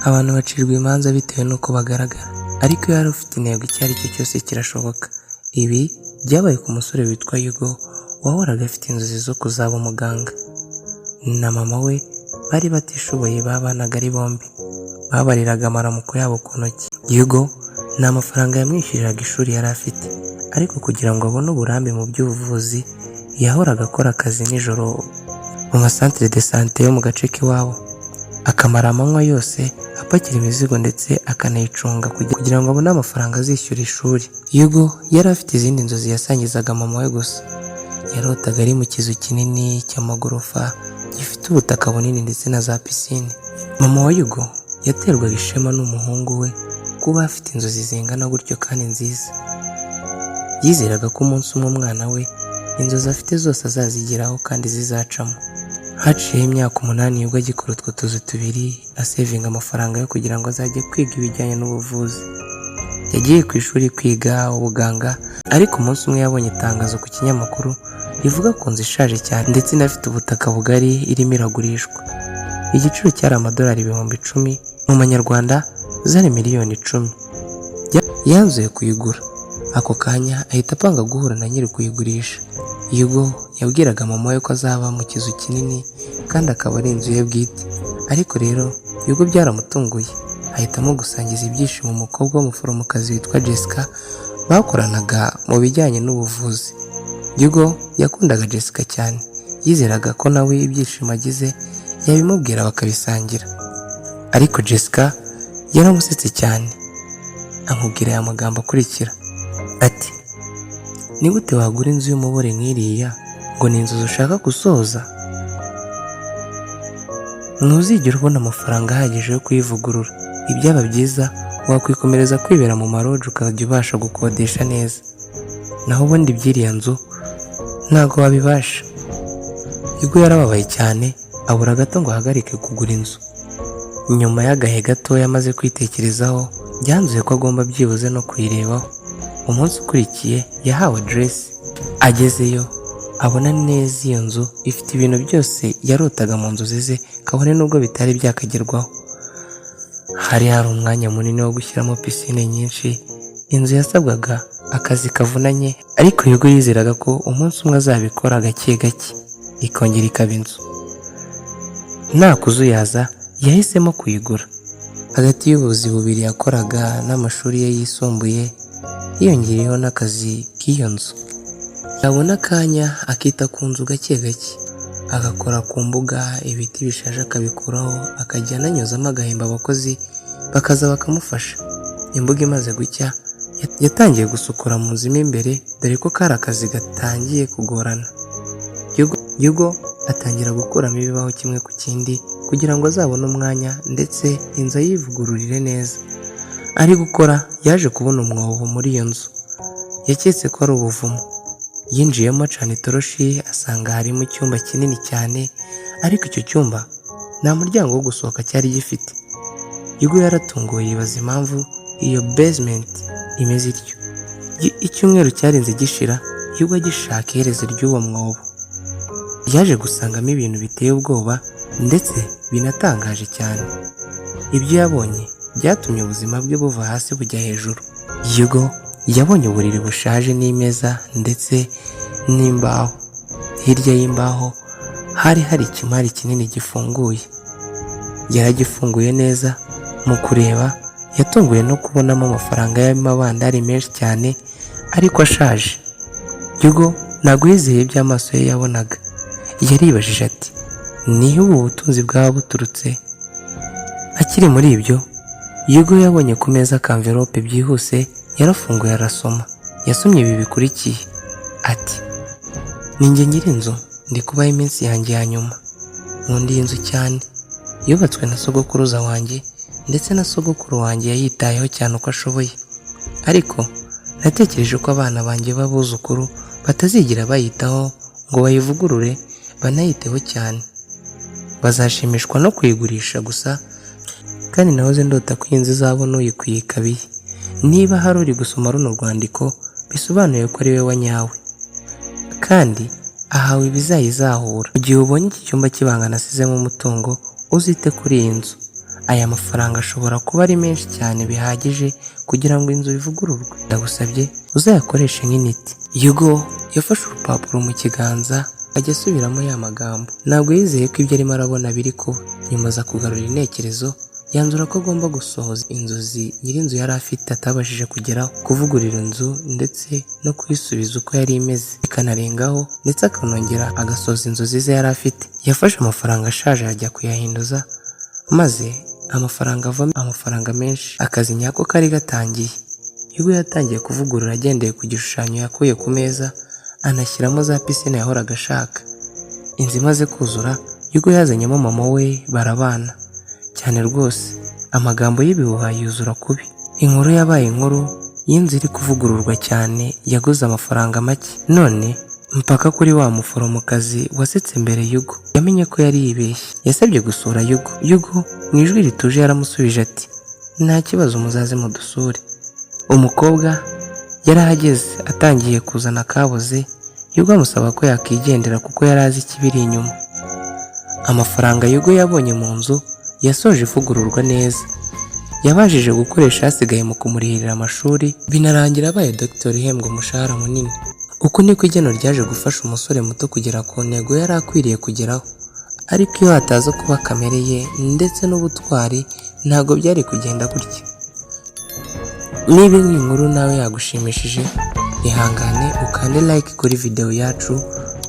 Abantu bacirwa imanza bitewe n'uko bagaragara, ariko iyo wari ufite intego icyo ari cyo cyose kirashoboka. Ibi byabaye ku musore witwa Hugo wahoraga afite inzozi zo kuzaba umuganga. Na mama we bari batishoboye, babanaga ari bombi, babariraga amaramuko yabo ku ntoki. Hugo nta mafaranga yamwishyuriraga ishuri yari afite, ariko kugira ngo abone uburambe mu by'ubuvuzi yahoraga akora akazi nijoro mu masantere de sante yo mu gace k'iwabo, akamara amanywa yose apakira imizigo ndetse akanayicunga kugira ngo abone amafaranga azishyura ishuri. Hugo yari afite izindi nzozi yasangizaga mama we gusa. Yarotaga ari mu kizu kinini cy'amagorofa gifite ubutaka bunini ndetse na za pisine. Mama wa Hugo yaterwaga ishema n'umuhungu we kuba afite inzozi zingana gutyo kandi nziza. Yizeraga ko umunsi umwe umwana we inzozi afite zose azazigeraho kandi zizacamo. Haciyeho imyaka 8 Hugo agikora utwo tuzu tubiri asevinga amafaranga yo kugira ngo azajye kwiga ibijyanye n'ubuvuzi. Yagiye ku ishuri kwiga ubuganga, ariko umunsi umwe yabonye itangazo ku kinyamakuru rivuga ku nzu ishaje cyane ndetse inafite ubutaka bugari irimo iragurishwa. Igiciro cyari amadolari 10,000 mu manyarwanda zari miliyoni 10. Yanzuye kuyigura. Ako kanya ahita apanga guhura na nyiri kuyigurisha. Hugo yabwiraga mama we ko azaba mu kizu kinini kandi akaba ari inzu ye bwite, ariko rero Hugo byaramutunguye. Ahitamo gusangiza ibyishimo umukobwa w'umuforomokazi witwa Jessica bakoranaga mu bijyanye n'ubuvuzi. Hugo yakundaga Jessica cyane, yizeraga ko nawe ibyishimo agize yabimubwira bakabisangira. Ariko Jessica yaramusetse cyane, amubwira aya magambo akurikira ati: "Ni gute wagura inzu y'umubore nk'iriya ngo ni inzu ushaka gusoza? Ntuzigera ubona amafaranga ahagije yo kuyivugurura. Ibyaba byiza wakwikomereza kwibera mu maroji ukajya ubasha gukodesha neza. Naho ubundi by'iriya nzu ntago wabibasha." Hugo yarababaye cyane, abura gato ngo ahagarike kugura inzu. Nyuma y'agahe gatoya amaze kwitekerezaho, byanzuye ko agomba byibuze no kuyirebaho. Umunsi ukurikiye yahawe adresse. Agezeyo abona neza iyo nzu ifite ibintu byose yarotaga mu nzozi ze, kabone nubwo bitari byakagerwaho. Hari umwanya munini wo gushyiramo pisine nyinshi. Inzu yasabwaga akazi kavunanye, ariko Hugo yizeraga ko umunsi umwe azabikora gake gake ikongera ikaba inzu. Nta kuzuyaza yahisemo kuyigura. Hagati y'ubuzi bubiri yakoraga n'amashuri ye yisumbuye, hiyongereyeho n'akazi k'iyo nzu. Yabona akanya akita ku nzu gake gake, agakora ku mbuga, ibiti bishaje akabikuraho, akajya ananyuzamo agahemba abakozi bakaza bakamufasha. Imbuga imaze gucya yatangiye gusukura mu nzu imbere, dore ko kari akazi gatangiye kugorana. Hugo atangira gukuramo ibibaho kimwe ku kindi kugira ngo azabone umwanya ndetse inzu ayivugururire neza. Ari gukora yaje kubona umwobo muri iyo nzu. Yaketse ko ari ubuvumo. Yinjiyemo acana itoroshi asanga harimo icyumba kinini cyane, ariko icyo cyumba nta muryango wo gusohoka cyari gifite. Hugo yaratunguwe yibaza impamvu iyo basement imeze ityo. Icyumweru cyarenze gishira, Hugo agishaka iherezo ry'uwo mwobo. Yaje gusangamo ibintu biteye ubwoba ndetse binatangaje cyane. Ibyo yabonye byatumye ubuzima bwe buva hasi bujya hejuru. Hugo yabonye uburiri bushaje n'imeza ndetse n'imbaho. Hirya y'imbaho hari ikimari kinini gifunguye. Yaragifunguye neza. Mu kureba yatunguwe no kubonamo amafaranga y'amabandari menshi cyane ariko ashaje. Hugo ntabwo yizeye iby'amaso ye yabonaga. Yaribajije ati: "Nihe ubu butunzi bwaba buturutse?" Akiri muri ibyo, Hugo yabonye ku meza akamverope byihuse. Yarafunguye arasoma. Yasomye ibi bikurikiye ati: "Ninjye nyir'inzu, ndi kubaho iminsi yanjye ya nyuma. Nkunda iyi nzu cyane. Yubatswe na sogokuruza wanjye ndetse na sogokuru wanjye yayitayeho cyane uko ashoboye. Ariko natekereje ko abana banjye b'abuzukuru batazigera bayitaho ngo bayivugurure banayiteho cyane. Bazashimishwa no kuyigurisha gusa, kandi nahoze ndota ko iyi nzu izabona uyikwiye ikabiye. Niba hari uri gusoma runo rwandiko, bisobanuye ko ari we wa nyawe, kandi ahawe ibizayizahura. Mu gihe ubonye iki cyumba cy'ibanga nasizemo umutungo, uzite kuri iyi nzu. aya mafaranga ashobora kuba ari menshi cyane bihagije kugira ngo inzu ivugururwe. Ndagusabye uzayakoreshe nk'intiti. Yugo yafashe urupapuro mu kiganza ajya asubiramo ya magambo. Ntabwo yizeye ko ibyo arimo arabona biri kuba. Nyuma aza kugarura intekerezo, yanzura ko agomba gusohoza inzozi nyir'inzu yari afite atabashije kugeraho, kuvugurura inzu ndetse no kuyisubiza uko yari imeze bikanarengaho, ndetse akanongera agasoza inzozi ze yari afite. Yafashe amafaranga ashaje ajya kuyahinduza, maze amafaranga avamo amafaranga menshi. Akazi nyako kari gatangiye. Yugo yatangiye kuvugurura agendeye ku gishushanyo yakuye ku meza, anashyiramo za pisine yahoraga ashaka. Inzu imaze kuzura, Yugo yazanyemo mama we barabana cyane rwose. Amagambo y'ibihuha yuzura kubi. Inkuru yabaye inkuru y'inzu iri kuvugururwa cyane yaguze amafaranga make, none mpaka kuri wa muforomokazi wasetse mbere Yugo yamenye ko yari yibeshye. Yasabye gusura Yugo mu ijwi rituje yaramusubije ati, nta kibazo muzaze mudusure. Umukobwa yarahageze atangiye kuzana akaboze. Yugo amusaba ko yakigendera kuko yari azi ikibiri inyuma. Amafaranga Yugo yabonye mu nzu yasoje ivugururwa neza. Yabashije gukoresha hasigaye mu kumurihirira amashuri, binarangira abaye dogiteri uhembwa umushahara munini. Uku niko igeno ryaje gufasha umusore muto kugera ku ntego yari akwiriye kugeraho. Ariko iyo hataza kuba kamere ye ndetse n'ubutwari, ntabwo byari kugenda gutya. Niba iyi nkuru nawe yagushimishije, ihangane ukande like kuri video yacu,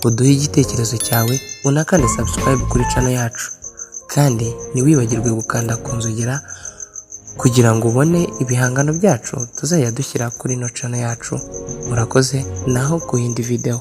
uduhe igitekerezo cyawe, unakande subscribe kuri channel yacu, kandi ntiwibagirwe gukanda ku nzogera kugira ngo ubone ibihangano byacu tuzajya dushyira kuri ino channel yacu. Murakoze, naho ku yindi video.